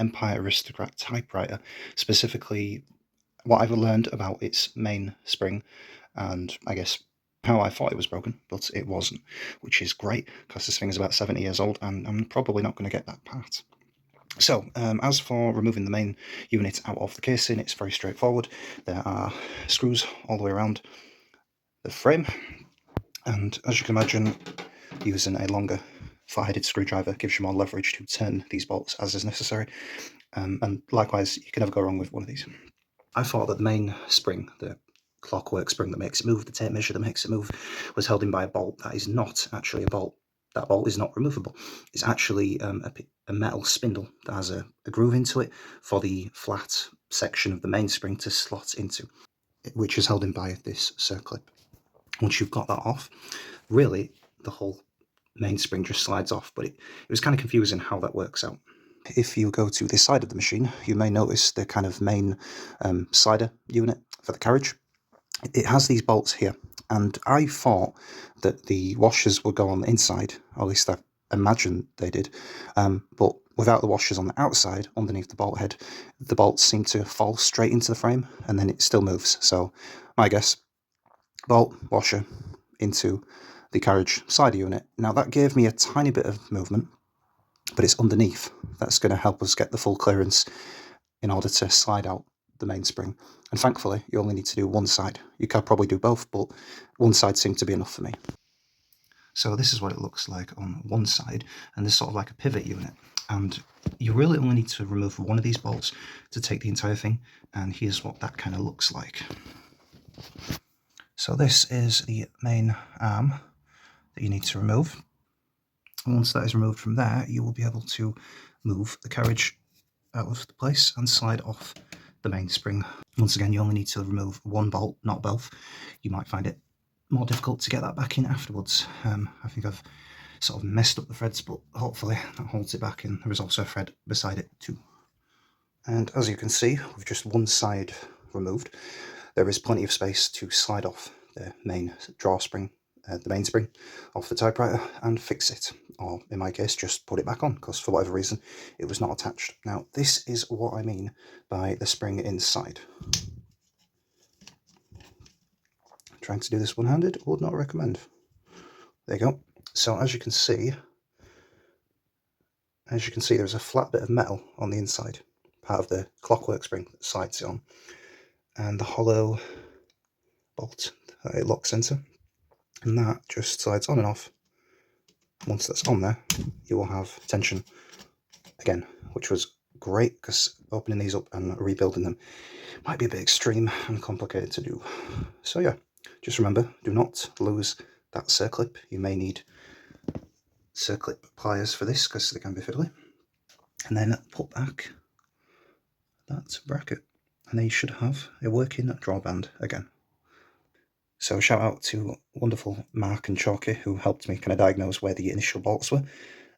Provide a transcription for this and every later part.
Empire Aristocrat typewriter, specifically what I've learned about its main spring, and I guess how I thought it was broken, but it wasn't, which is great because this thing is about 70 years old and I'm probably not going to get that part. So, as for removing the main unit out of the casing, it's very straightforward. There are screws all the way around the frame, and as you can imagine, using a longer flat-headed screwdriver gives you more leverage to turn these bolts as is necessary, and likewise, you can never go wrong with one of these. I thought that the main spring, the clockwork spring that makes it move, the tape measure that makes it move, was held in by a bolt. That is not actually a bolt. That bolt is not removable. It's actually a metal spindle that has a groove into it for the flat section of the mainspring to slot into, which is held in by this circlip. Once you've got that off, really the whole mainspring just slides off, but it was kind of confusing how that works out. If you go to this side of the machine, you may notice the kind of main slider unit for the carriage. It has these bolts here, and I thought that the washers would go on the inside, or at least I imagined they did, but without the washers on the outside, underneath the bolt head, the bolts seem to fall straight into the frame, and then it still moves. So my guess, bolt, washer, into the carriage slider unit. Now that gave me a tiny bit of movement, but it's underneath. That's going to help us get the full clearance in order to slide out the mainspring. And thankfully, you only need to do one side. You could probably do both, but one side seemed to be enough for me. So this is what it looks like on one side, and there's sort of like a pivot unit. And you really only need to remove one of these bolts to take the entire thing, and here's what that kind of looks like. So this is the main arm that you need to remove. And once that is removed from there, you will be able to move the carriage out of the place and slide off the mainspring. Once again, you only need to remove one bolt, not both. You might find it more difficult to get that back in afterwards. I think I've sort of messed up the threads, but hopefully that holds it back, and there is also a thread beside it too. And as you can see, with just one side removed, there is plenty of space to slide off the main drawstring, the mainspring off the typewriter and fix it, or in my case just put it back on, because for whatever reason it was not attached. Now this is what I mean by the spring inside. Trying to do this one-handed, would not recommend. There you go. So as you can see there's a flat bit of metal on the inside, part of the clockwork spring that slides it on, and the hollow bolt that it locks into, and that just slides on and off. Once that's on there, you will have tension again, which was great, because opening these up and rebuilding them might be a bit extreme and complicated to do. So yeah, just remember, do not lose that circlip. You may need circlip pliers for this, because they can be fiddly. And then put back that bracket, and then you should have a working drawband again. So shout out to wonderful Mark and Chalky, who helped me kind of diagnose where the initial bolts were.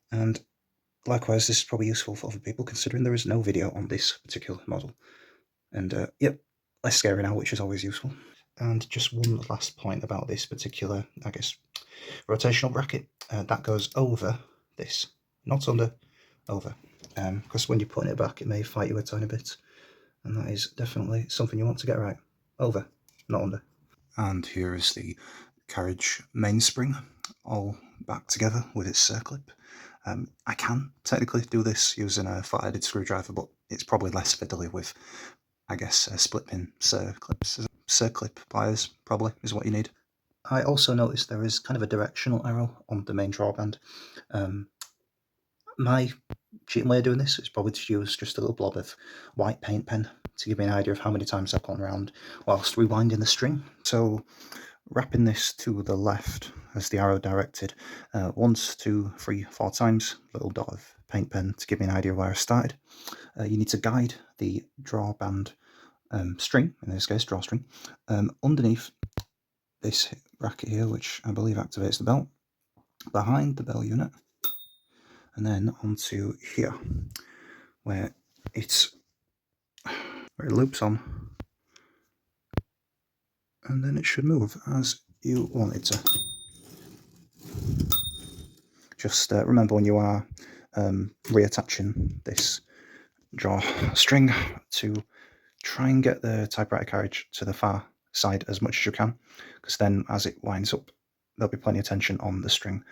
And likewise, this is probably useful for other people, considering there is no video on this particular model. And yep, less scary now, which is always useful. And just one last point about this particular, I guess, rotational bracket. That goes over this, not under, over. Because when you're putting it back, it may fight you a tiny bit. And that is definitely something you want to get right. Over, not under. And here is the carriage mainspring, all back together with its circlip. I can technically do this using a flat-headed screwdriver, but it's probably less fiddly with, I guess, split pin circlips. Circlip pliers probably is what you need. I also noticed there is kind of a directional arrow on the main drawband. My cheating way of doing this is probably to use just a little blob of white paint pen to give me an idea of how many times I've gone around whilst rewinding the string. So wrapping this to the left as the arrow directed, 1, 2, 3, 4 times, little dot of paint pen to give me an idea of where I started. You need to guide the drawband string, in this case drawstring, underneath this bracket here, which I believe activates the belt, behind the bell unit, and then onto here, where it loops on, and then it should move as you want it to. Just remember when you are reattaching this drawstring to try and get the typewriter carriage to the far side as much as you can, because then as it winds up, there'll be plenty of tension on the string,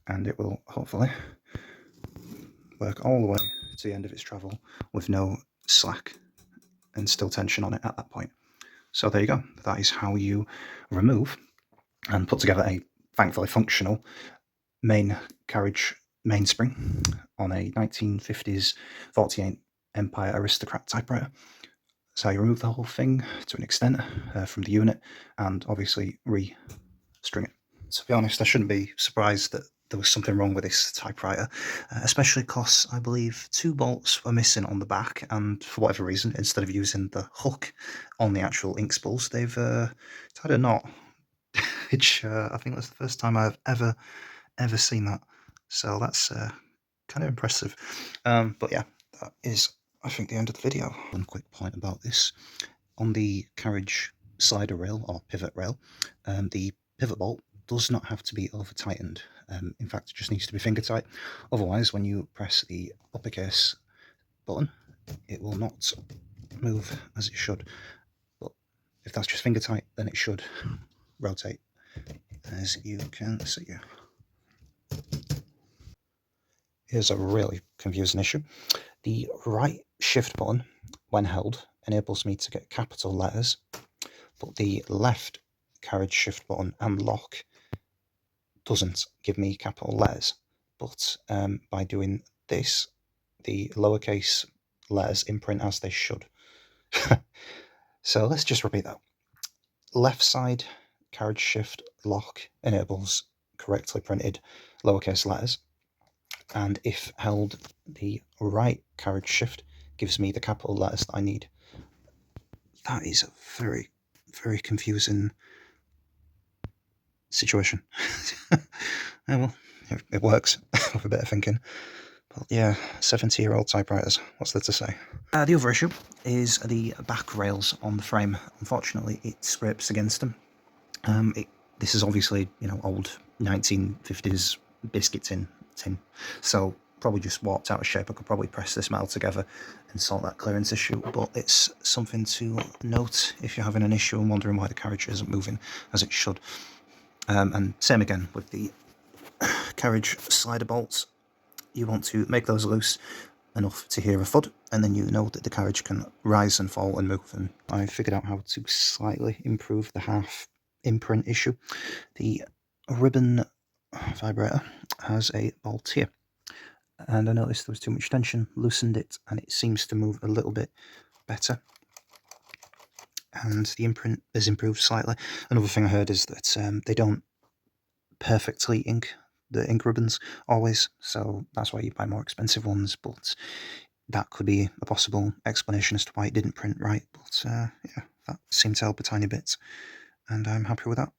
and it will hopefully work all the way to the end of its travel with no slack and still tension on it at that point. So there you go. That is how you remove and put together a thankfully functional main carriage mainspring on a 1950s 48 Empire Aristocrat typewriter. So you remove the whole thing to an extent from the unit and obviously re-string it. To be honest, I shouldn't be surprised that there was something wrong with this typewriter, especially because I believe 2 bolts were missing on the back, and for whatever reason, instead of using the hook on the actual ink spools, they've tied a knot, which I think that's the first time I've ever seen that. So that's kind of impressive. But yeah, that is, I think, the end of the video. One quick point about this. On the carriage slider rail or pivot rail, the pivot bolt does not have to be over tightened. In fact, it just needs to be finger tight. Otherwise, when you press the uppercase button, it will not move as it should. But if that's just finger tight, then it should rotate, as you can see. Here's a really confusing issue. The right shift button, when held, enables me to get capital letters, but the left carriage shift button and lock doesn't give me capital letters. But by doing this, the lowercase letters imprint as they should. So let's just repeat that. Left side carriage shift lock enables correctly printed lowercase letters, and if held, the right carriage shift gives me the capital letters that I need. That is a very, very confusing situation. Well, it works with a bit of thinking. But yeah, 70-year-old typewriters, what's there to say? The other issue is the back rails on the frame. Unfortunately, it scrapes against them. This is obviously, old 1950s biscuit tin, so probably just warped out of shape. I could probably press this metal together and sort that clearance issue, but it's something to note if you're having an issue and wondering why the carriage isn't moving as it should. And same again with the carriage slider bolts. You want to make those loose enough to hear a thud, and then you know that the carriage can rise and fall and move. And I figured out how to slightly improve the half imprint issue. The ribbon vibrator has a bolt here, and I noticed there was too much tension, loosened it, and it seems to move a little bit better. And the imprint is improved slightly. Another thing I heard is that they don't perfectly ink the ink ribbons always, so that's why you buy more expensive ones, but that could be a possible explanation as to why it didn't print right. But yeah, that seemed to help a tiny bit, and I'm happy with that.